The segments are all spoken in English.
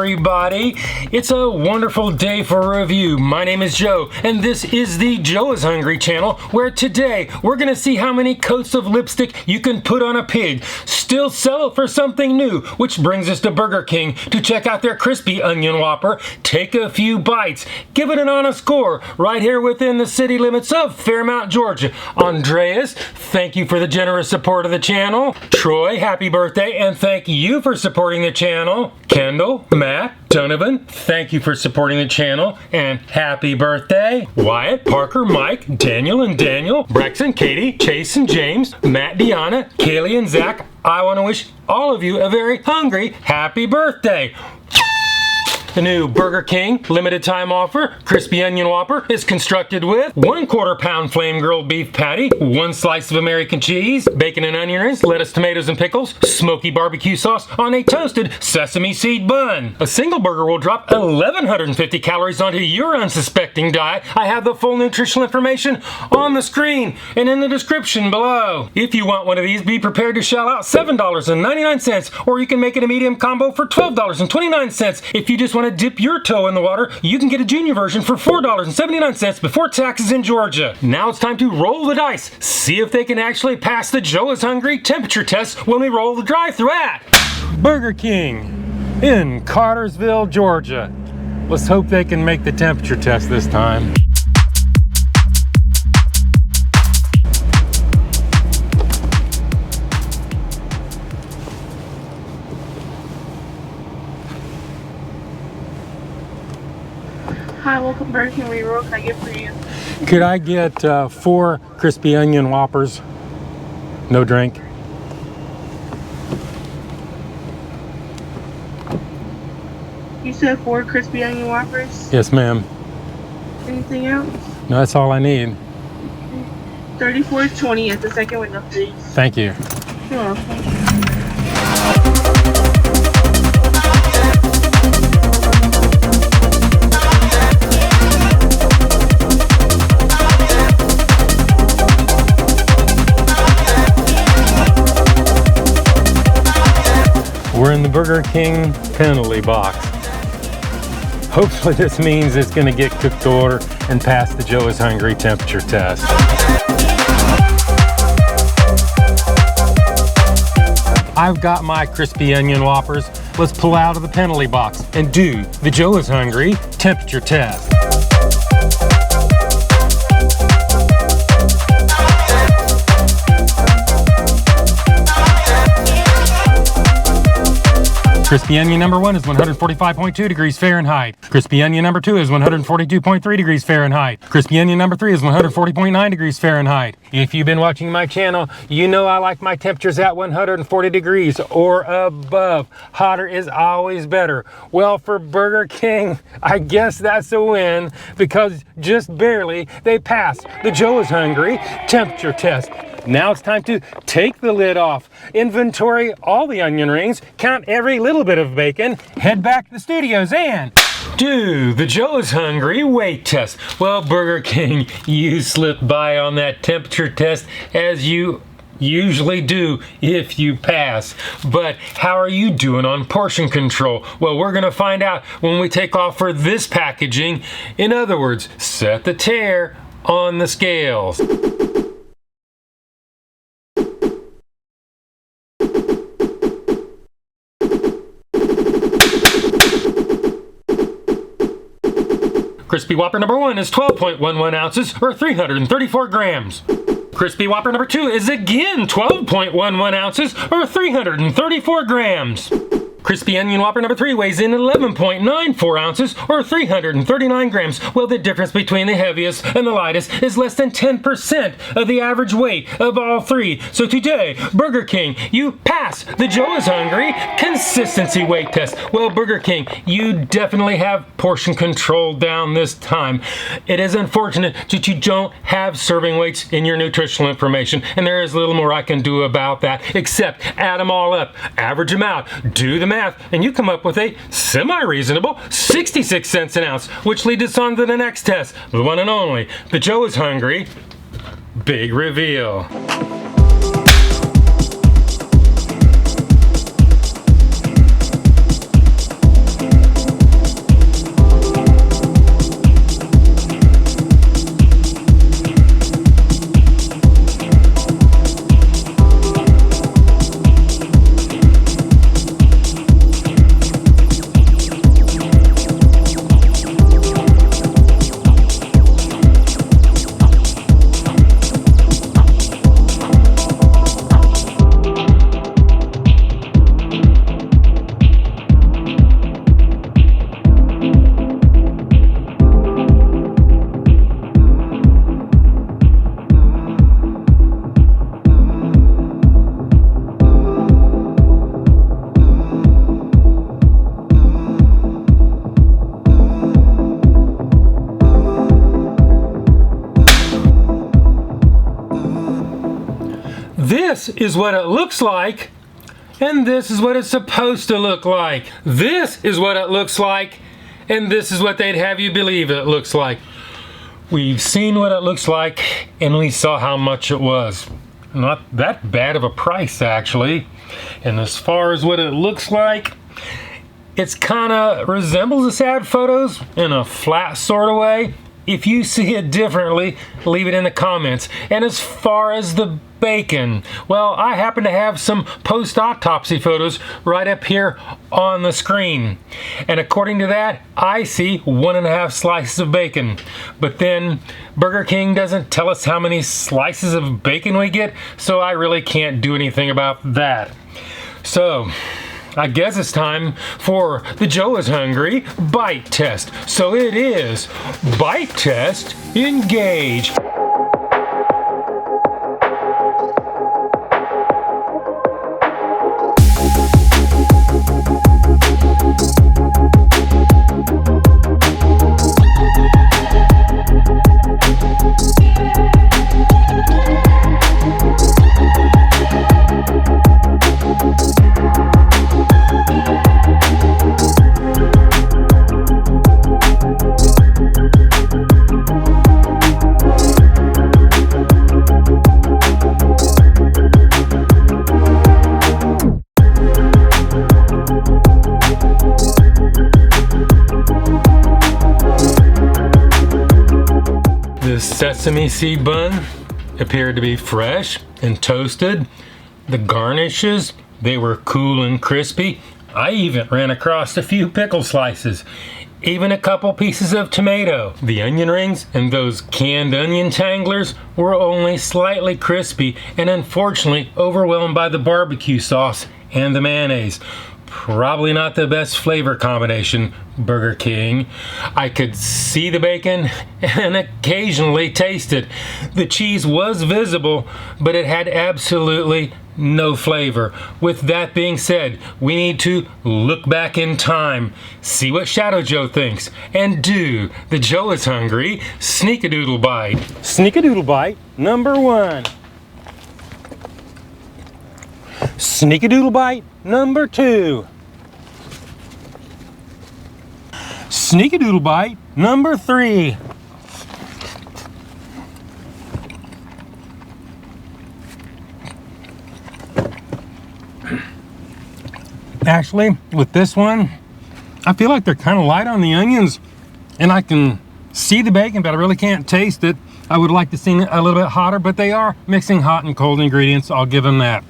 everybody. It's a wonderful day for a review. My name is Joe, and this is the Joe is Hungry channel, where today we're going to see how many coats of lipstick you can put on a pig. Still sell it for something new, which brings us to Burger King to check out their Crispy Onion Whopper. Take a few bites. Give it an honest score right here within the city limits of Fairmount, Georgia. Andreas, thank you for the generous support of the channel. Troy, happy birthday, and thank you for supporting the channel. Kendall, Matt, Donovan, thank you for supporting the channel, and happy birthday. Wyatt, Parker, Mike, Daniel and Daniel, Braxton, Katie, Chase and James, Matt, Deanna, Kaylee and Zach, I want to wish all of you a very hungry happy birthday. The new Burger King limited time offer, Crispy Onion Whopper, is constructed with 1/4 pound flame grilled beef patty, 1 slice of American cheese, bacon and onion rings, lettuce, tomatoes and pickles, smoky barbecue sauce on a toasted sesame seed bun. A single burger will drop 1,150 calories onto your unsuspecting diet. I have the full nutritional information on the screen and in the description below. If you want one of these, be prepared to shell out $7.99, or you can make it a medium combo for $12.29. If you just want to dip your toe in the water, you can get a junior version for $4.79 before taxes in Georgia. Now it's time to roll the dice. See if they can actually pass the Joe is Hungry temperature test when we roll the drive-thru at Burger King in Cartersville, Georgia. Let's hope they can make the temperature test this time. Hi, welcome to Burger King. What can I get for you? Could I get 4 Crispy Onion Whoppers? No drink. You said 4 Crispy Onion Whoppers? Yes, ma'am. Anything else? No, that's all I need. $34.20 at the second window, please. Thank you. You're welcome. We're in the Burger King penalty box. Hopefully this means it's going to get cooked to order and pass the Joe is Hungry temperature test. I've got my Crispy Onion Whoppers. Let's pull out of the penalty box and do the Joe is Hungry temperature test. Crispy Onion number 1 is 145.2 degrees Fahrenheit. Crispy Onion number 2 is 142.3 degrees Fahrenheit. Crispy Onion number 3 is 140.9 degrees Fahrenheit. If you've been watching my channel, you know I like my temperatures at 140 degrees or above. Hotter is always better. Well, for Burger King, I guess that's a win, because just barely they passed the Joe is Hungry temperature test. Now it's time to take the lid off, inventory all the onion rings, count every little bit of bacon, head back to the studios and do the Joe is Hungry weight test. Well, Burger King, you slipped by on that temperature test, as you usually do if you pass. But how are you doing on portion control? Well, we're gonna find out when we take off for this packaging. In other words, set the tear on the scales. Crispy Whopper number 1 is 12.11 ounces, or 334 grams. Crispy Whopper number 2 is again 12.11 ounces, or 334 grams. Crispy Onion Whopper number 3 weighs in 11.94 ounces, or 339 grams. Well, the difference between the heaviest and the lightest is less than 10% of the average weight of all three. So today, Burger King, you pass the Joe is Hungry consistency weight test. Well, Burger King, you definitely have portion control down this time. It is unfortunate that you don't have serving weights in your nutritional information, and there is little more I can do about that except add them all up, average them out, do the math, and you come up with a semi-reasonable 66 cents an ounce, which leads us on to the next test, the one and only, the Joe is Hungry big reveal. This is what it looks like, and this is what it's supposed to look like. This is what it looks like, and this is what they'd have you believe it looks like. We've seen what it looks like, and we saw how much it was. Not that bad of a price, actually. And as far as what it looks like, it's kind of resembles the sad photos in a flat sort of way. If you see it differently, leave it in the comments. And as far as the bacon, well, I happen to have some post-autopsy photos right up here on the screen. And according to that, I see 1.5 slices of bacon. But then Burger King doesn't tell us how many slices of bacon we get, so I really can't do anything about that. So I guess it's time for the Joe is Hungry bite test. So it is bite test engage. The sesame seed bun appeared to be fresh and toasted. The garnishes, they were cool and crispy. I even ran across a few pickle slices, even a couple pieces of tomato. The onion rings and those canned onion tanglers were only slightly crispy and unfortunately overwhelmed by the barbecue sauce and the mayonnaise. Probably not the best flavor combination, Burger King. I could see the bacon and occasionally taste it. The cheese was visible, but it had absolutely no flavor. With that being said, we need to look back in time, see what Shadow Joe thinks, and do the Joe is Hungry Sneak-a-Doodle Bite. Sneak-a-Doodle Bite number 1. Sneak-a-Doodle Bite number 2. Sneak-a-Doodle Bite number 3. Actually, with this one, I feel like they're kind of light on the onions, and I can see the bacon, but I really can't taste it. I would like to see it a little bit hotter, but they are mixing hot and cold ingredients. I'll give them that.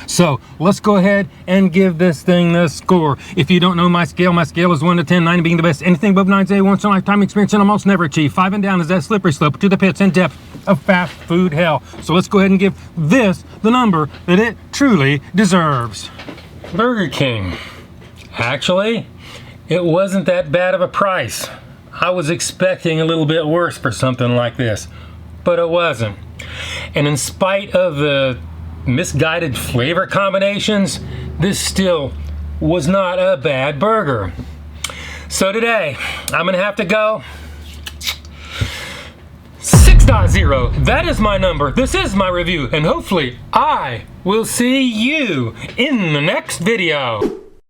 So let's go ahead and give this thing the score. If you don't know my scale is 1 to 10, 9 being the best. Anything above 9 is a once in a lifetime experience and almost never achieved. 5 and down is that slippery slope to the pits and depth of fast food hell. So let's go ahead and give this the number that it truly deserves. Burger King. Actually, it wasn't that bad of a price. I was expecting a little bit worse for something like this, but it wasn't. And in spite of the misguided flavor combinations, this still was not a bad burger. So today, I'm gonna have to go 6.0. That is my number. This is my review, and hopefully I will see you in the next video.